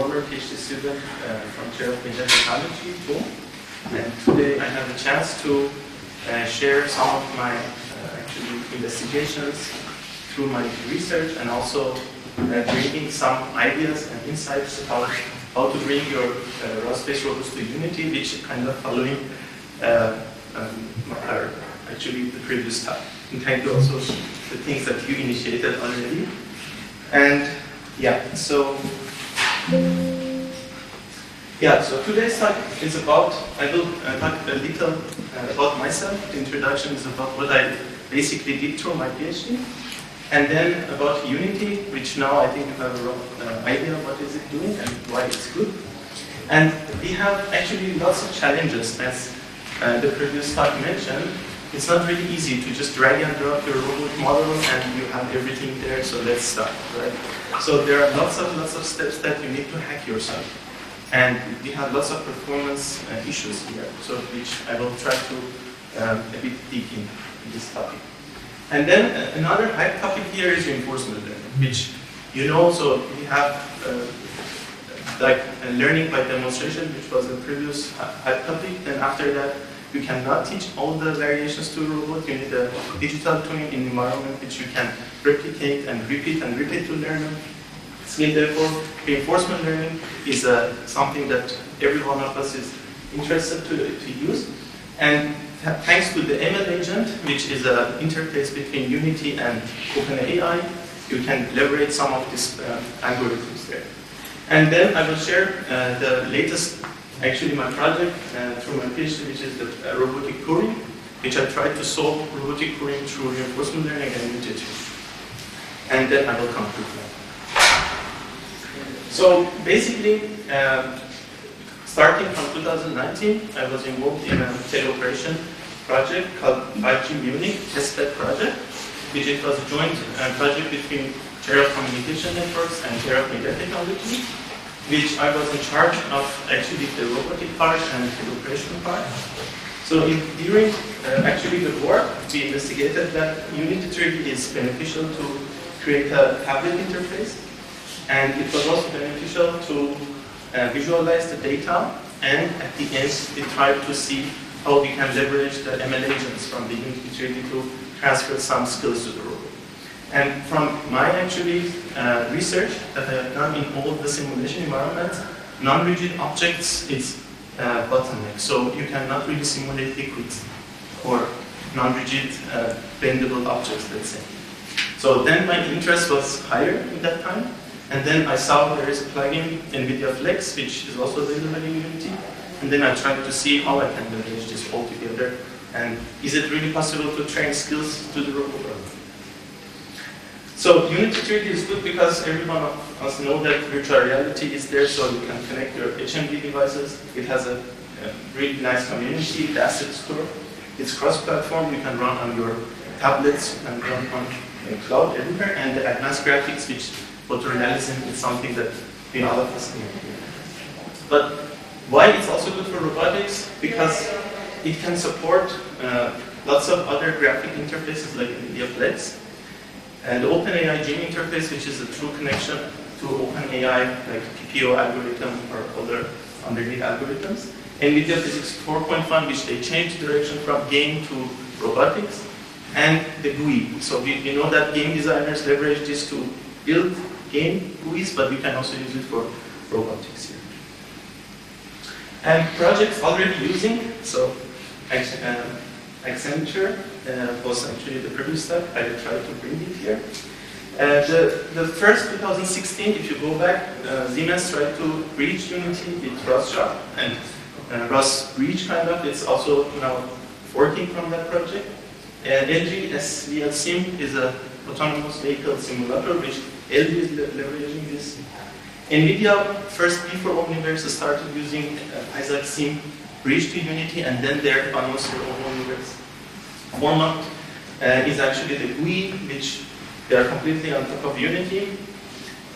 former PhD student from Chair of Media Technology, too. And today I have a chance to share some of my actually investigations through my research, and also bringing some ideas and insights about how to bring your ROS-based robots to Unity, which kind of following actually the previous talk. And thank you also the things that you initiated already. And so today's talk is about, I will talk a little about myself. The introduction is about what I basically did through my PhD. And then about Unity, which now I think you have a rough idea of what is it doing and why it's good. And we have actually lots of challenges, as the previous talk mentioned. It's not really easy to just drag and drop your robot model and you have everything there, so let's start, right? So there are lots of steps that you need to hack yourself. And we have lots of performance issues here, so which I will try to a bit dig in this topic. And then another hype topic here is reinforcement learning, which so we have like learning by demonstration, which was a previous hype topic. Then after that, you cannot teach all the variations to a robot. You need a digital twin in environment which you can replicate and repeat to learn them. So therefore, reinforcement learning is something that every one of us is interested to use. And thanks to the ML agent, which is an interface between Unity and OpenAI, you can leverage some of these algorithms there. And then I will share the latest, actually my project through my PhD, which is the robotic Turing, which I tried to solve robotic Turing through reinforcement learning and Unity. And then I will conclude that. So basically, starting from 2019, I was involved in a teleoperation project called 5G Munich testbed project, which it was a joint project between Chair of Communication Networks and Chair of Media Technology, which I was in charge of actually the robotic part and the operation part. So during actually the work, we investigated that Unity 3D is beneficial to create a tablet interface, and it was also beneficial to visualize the data, and at the end we tried to see how we can leverage the ML agents from the Unity 3D to transfer some skills to the robot. And from my actually research that I have done in all the simulation environments, non-rigid objects is bottleneck. So you cannot really simulate liquids or non-rigid bendable objects, let's say. So then my interest was higher in that time. And then I saw there is a plugin, NVIDIA Flex, which is also available in Unity. And then I tried to see how I can leverage this all together. And is it really possible to train skills to the robot? So Unity 3D is good because every one of us know that virtual reality is there, so you can connect your HMD devices. It has a really nice community, the asset store. It's cross-platform. You can run on your tablets and run on cloud everywhere. And the advanced graphics, which photorealism is something that all of us need. But why it's also good for robotics? Because it can support lots of other graphic interfaces like NVIDIA Flex. And the OpenAI Gene interface, which is a true connection to OpenAI, like PPO algorithm or other underneath algorithms. NVIDIA Physics 4.1, which they changed direction from game to robotics. And the GUI. So we know that game designers leverage this to build game GUIs, but we can also use it for robotics here. And projects already using, so Accenture was actually the previous step. I will try to bring it here. The first 2016, if you go back, Siemens tried to bridge Unity with ROS-Shop, and ROS Bridge kind of, it's also now working from that project. LG SVL Sim is an autonomous vehicle simulator, which LG is leveraging this. NVIDIA first before Omniverse started using Isaac Sim bridge to Unity, and then their almost their own Omniverse format is actually the GUI, which they are completely on top of Unity.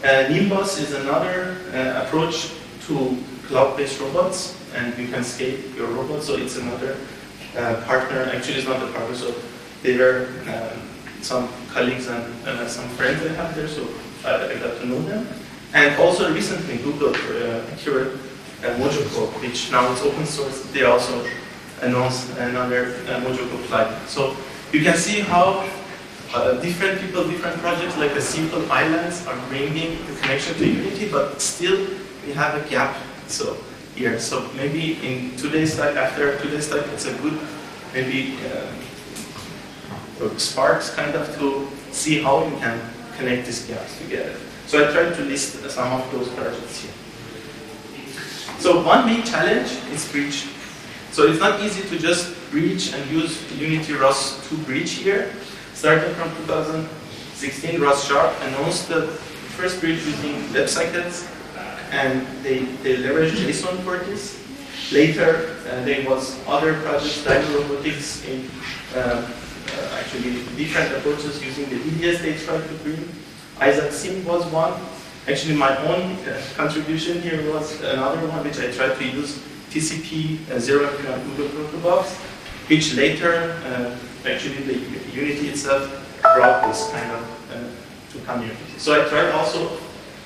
Nimbus is another approach to cloud-based robots, and you can scale your robot. So it's another partner. Actually, it's not a partner. So they were some colleagues and some friends I have there. So I got to know them. And also recently Google acquired Mojoko, which now is open source. They also announced another Mojoko plugin. So you can see how different people, different projects like the simple islands are bringing the connection to Unity, but still we have a gap. So here, so maybe in today's talk, after today's talk, it's a good maybe sparks kind of to see how you can connect these gaps together. So I tried to list some of those projects here. So one main challenge is bridge. So it's not easy to just bridge and use Unity ROS to bridge here. Starting from 2016, ROS Sharp announced the first bridge using WebSockets, and they leveraged JSON for this. Later, there was other projects, Dive Robotics, in actually different approaches using the EDS they tried to bring. Isaac Sim was one. Actually, my own contribution here was another one, which I tried to use TCP zero Google protocols, which later actually the Unity itself brought this kind of to community. So I tried also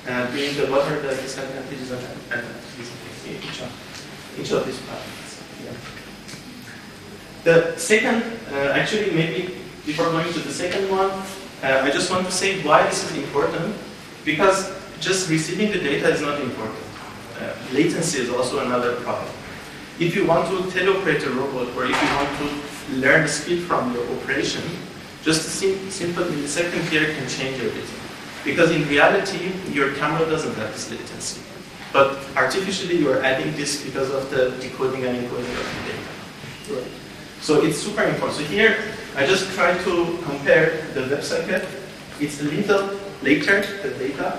bringing the what are the disadvantages and advantages of each of these projects. Yeah. The second, actually maybe before going to the second one, I just want to say why this is important, because just receiving the data is not important. Latency is also another problem. If you want to teleoperate a robot, or if you want to learn the speed from your operation, just a simple millisecond here can change everything. Because in reality, your camera doesn't have this latency. But artificially, you are adding this because of the decoding and encoding of the data. Right. So it's super important. So here, I just try to compare the WebSocket. It's a little later, the data.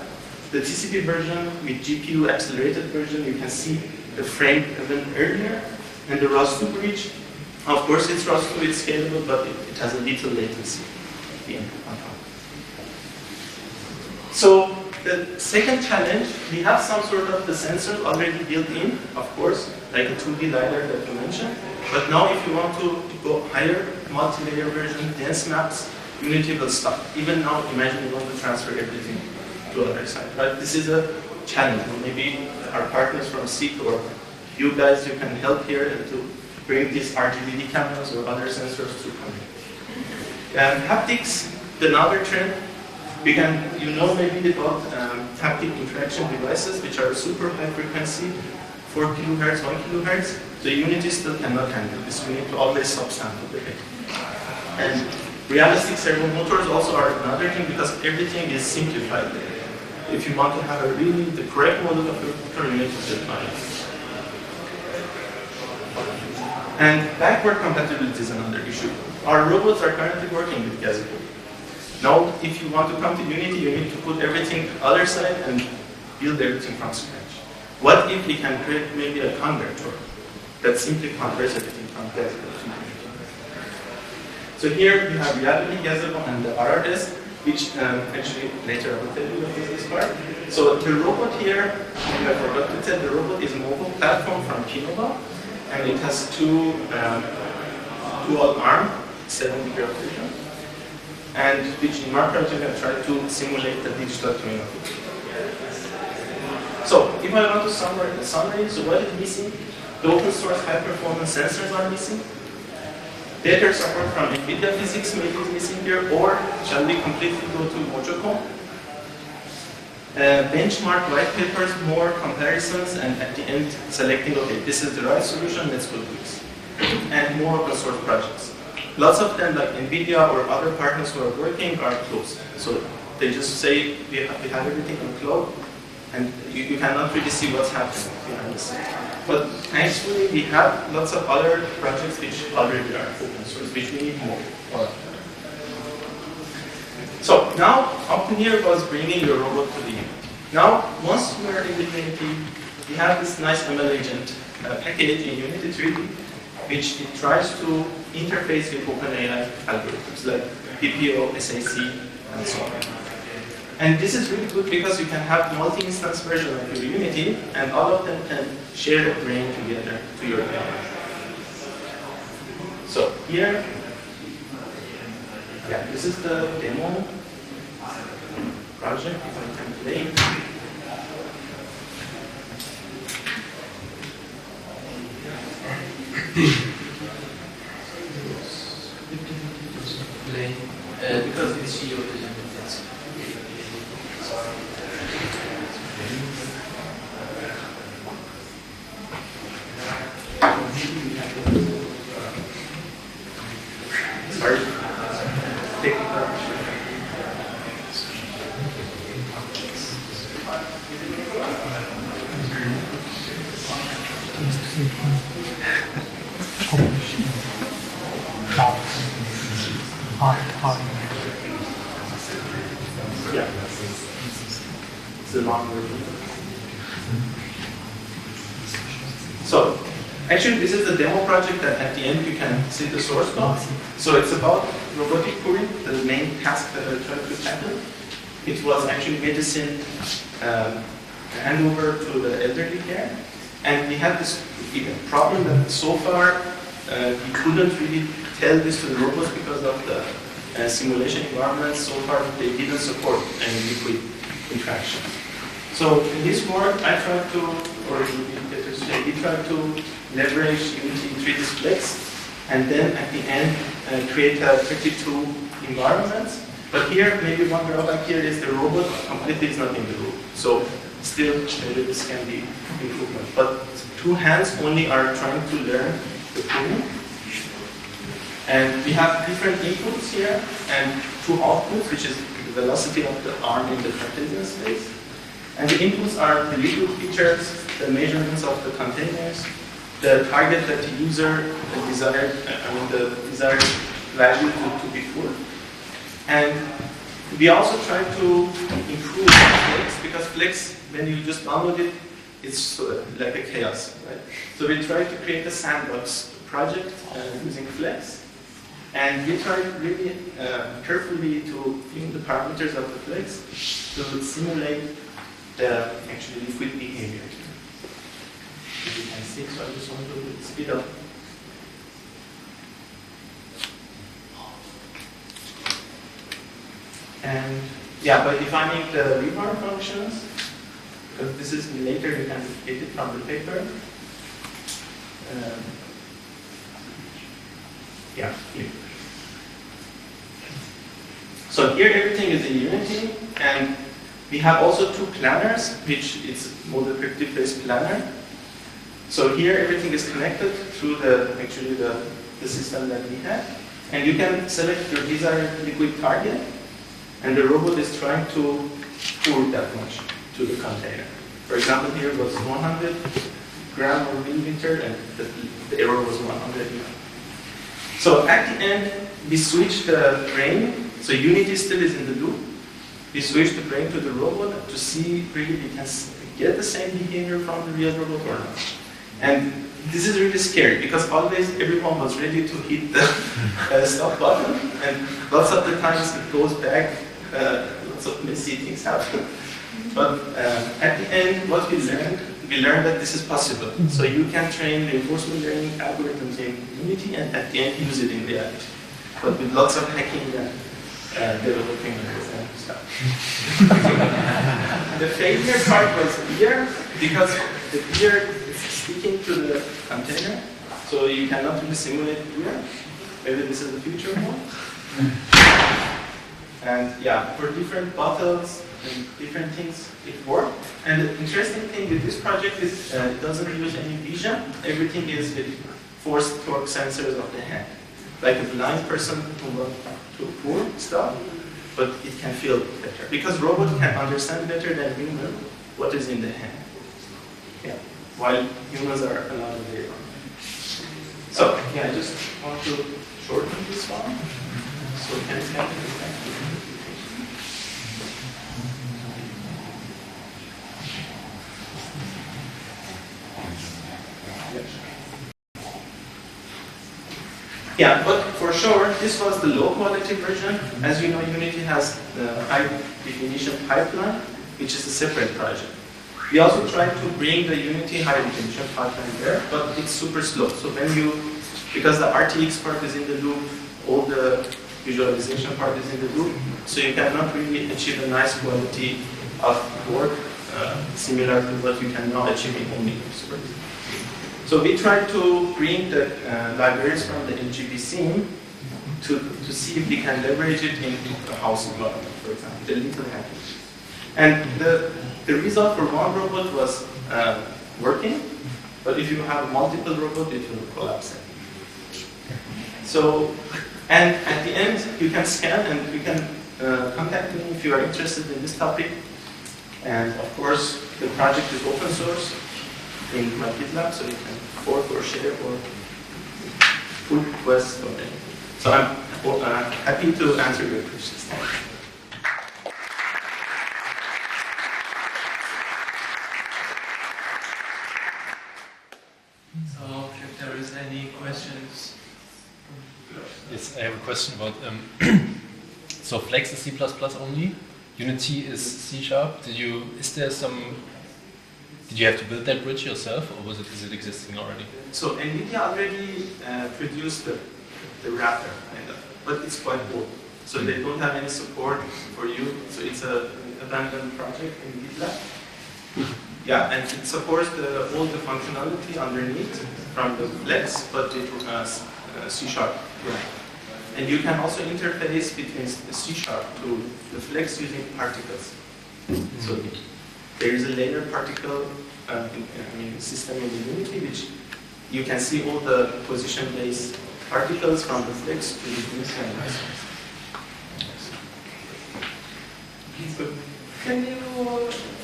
The TCP version with GPU accelerated version, you can see the frame even earlier. And the ROS2 bridge, of course it's ROS2, it's scalable, but it has a little latency at the end. So the second challenge, we have some sort of the sensor already built in, of course, like a 2D LiDAR that you mentioned. But now if you want to go higher, multi-layer version, dense maps, Unity will stop. Even now, imagine you want to transfer everything to the other side. But this is a challenge. Maybe our partners from SIG or you guys, you can help here to bring these RGBD cameras or other sensors to come. Haptics, another trend. You know maybe about haptic interaction devices, which are super high frequency, 4 kilohertz, 1 kilohertz. So Unity still cannot handle this. We need to always subsample the data. And realistic servo motors also are another thing, because everything is simplified there. If you want to have the correct model of your motor, you need to define it. And backward compatibility is another issue. Our robots are currently working with Gazebo. Now, if you want to come to Unity, you need to put everything other side and build everything from scratch. What if we can create maybe a converter that simply converts everything from Gazebo to Unity? So here we have Reality, Gazebo, and the RRS, which actually later I will tell you what is this part. So the robot here, I forgot to tell, the robot is a mobile platform from Kinova, and it has two dual arm, 7-degree rotation, and which in my project I tried to simulate the digital twin of it. So if I want to summarize the summary, so what is missing? The open source high performance sensors are missing. Data support from NVIDIA physics maybe is missing here, or shall we completely go to Mojoko? Benchmark white papers, more comparisons, and at the end selecting, okay, this is the right solution, let's go do this. And more open source projects. Lots of them, like NVIDIA or other partners who are working, are closed. So they just say, we have everything on cloud, and you cannot really see what's happening behind the scenes. But thankfully, we have lots of other projects which already are open source, which we need more of. So now, Optineer was bringing your robot to the Unity. Now, once you are in the Unity, we have this nice ML agent package in Unity 3D, which it tries to interface with OpenAI algorithms like PPO, SAC, and so on. And this is really good because you can have multi-instance version of your Unity, and all of them can share a brain together to your AI. So here, yeah, this is the demo project, if I can play. Because it's she sorry. Yeah. It's a long version. So, actually, this is the demo project that at the end you can see the source code. So it's about robotic curing, the main task that I tried to tackle. It was actually medicine handover to the elderly care. And we had this problem that so far we couldn't really tell this to the robots because of the simulation environment. So far they didn't support any liquid interaction. So in this work I tried to, or it would be better to say, we tried to leverage Unity 3D Flex and then at the end create a 32 environments. But here, maybe one drawback here is the robot completely is not in the loop. So still, maybe this can be improvement. But two hands only are trying to learn the coding. And we have different inputs here and two outputs, which is the velocity of the arm in the Cartesian space. And the inputs are the liquid features, the measurements of the containers, the target that the user desired, the desired value to be full. And we also try to improve Flex because Flex, when you just download it, it's like a chaos, right? So we try to create a sandbox project using Flex. And we try really carefully to tune the parameters of the Flex to simulate the actually liquid behavior. As you can see, so I just want to speed up. And yeah, by defining the rebar functions, because this is later you can get it from the paper. Yeah, here. So here everything is in Unity, and we have also two planners, which is model predictive-based planner. So here everything is connected through the system that we have, and you can select your desired liquid target. And the robot is trying to pour that much to the container. For example, here was 100 gram or milliliter, and the error was 100 gram. So at the end, we switch the brain. So Unity still is in the loop. We switch the brain to the robot to see really we can get the same behavior from the real robot or not. And this is really scary because always everyone was ready to hit the stop button, and lots of the times it goes back. Lots of messy things happen. But at the end, what we learned that this is possible. So you can train reinforcement learning algorithms in Unity and at the end use it in reality. But with lots of hacking and developing and stuff. The failure part was here because the gear is sticking to the container. So you cannot really simulate here. Maybe this is the future one. And yeah, for different bottles and different things, it worked. And the interesting thing with this project is it doesn't use any vision. Everything is with force torque sensors of the hand. Like a blind person who wants to pour stuff, but it can feel better. Because robots can understand better than humans what is in the hand. Yeah, while humans are another way around. So, yeah, I just want to shorten this one. So can it happen? Yeah, but for sure, this was the low quality version. As you know, Unity has the high definition pipeline, which is a separate project. We also tried to bring the Unity high definition pipeline there, but it's super slow. So when because the RTX part is in the loop, all the visualization part is in the loop, so you cannot really achieve a nice quality of work similar to what you can now achieve in only Super. So we tried to bring the libraries from the LGB scene to see if we can leverage it in the house environment, for example, the little package. And the result for one robot was working, but if you have multiple robots, it will collapse. So, and at the end, you can scan and you can contact me if you are interested in this topic. And of course, the project is open source in my GitLab, so you can fork or share or pull requests or anything. So I'm happy to answer your questions. So if there is any questions. Yes, I have a question about, so Flex is C++ only, Unity is C#. Did you have to build that bridge yourself, or is it existing already? So NVIDIA already produced the wrapper, kind of, but it's quite old. So they don't have any support for you. So it's an abandoned project in GitLab. Yeah, and it supports all the functionality underneath from the Flex, but with C#. Yeah. And you can also interface between the C# to the Flex using particles. So there is a layer particle system in the Unity, which you can see all the position-based particles from the Flex to the Unity. Can you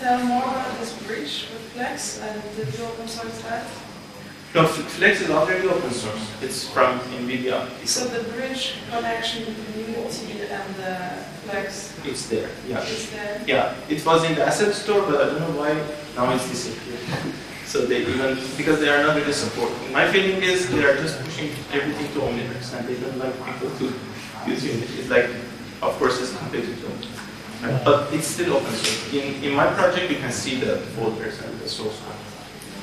tell more about this bridge with Flex and did you open source that? No, Flex is already open source. It's from NVIDIA. So the bridge connection between Unity and the Flex? It's there, yeah. It's there? Yeah, it was in the asset store, but I don't know why now it's disappeared. So they even, because they are not really supporting. My feeling is they are just pushing everything to Omniverse and they don't like people to use Unity. It's like, of course, it's competitor. Right? But it's still open source. In my project, you can see the folders and the source code.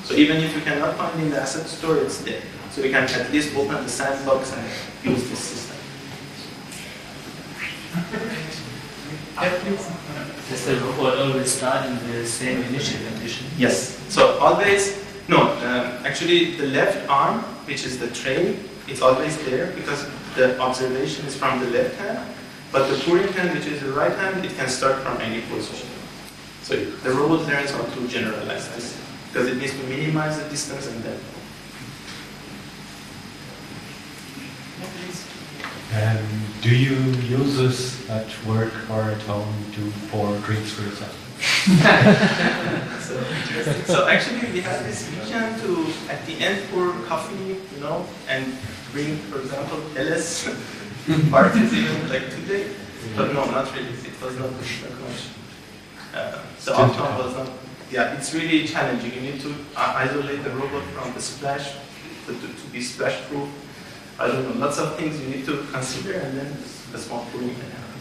So even if you cannot find in the asset store, it's there. So you can at least open the sandbox and use this system. Does the robot always start in the same initial condition? Yes. So always, no, actually the left arm, which is the tray, it's always there because the observation is from the left hand. But the pouring hand, which is the right hand, it can start from any position. So the robot learns how to generalize this because it needs to minimize the distance and then. Do you use this at work or at home for drinks, for example? So actually we have this vision to, at the end, pour coffee, and bring, for example, LS parties even like today. But no, not really. It was not that much. The outcome was not. Yeah, it's really challenging. You need to isolate the robot from the splash to be splash proof. I don't know, lots of things you need to consider, and then the small pouring can happen.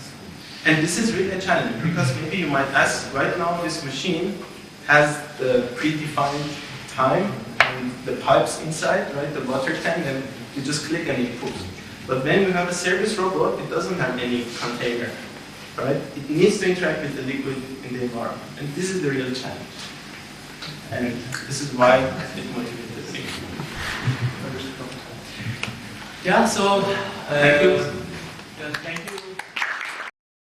And this is really a challenge because maybe you might ask, right now this machine has the predefined time and the pipes inside, right, the water tank, and you just click and it poops. But when you have a service robot, it doesn't have any container, right? It needs to interact with the liquid in the environment, and this is the real challenge. And this is why it motivated me. Yeah, so thank you. Thank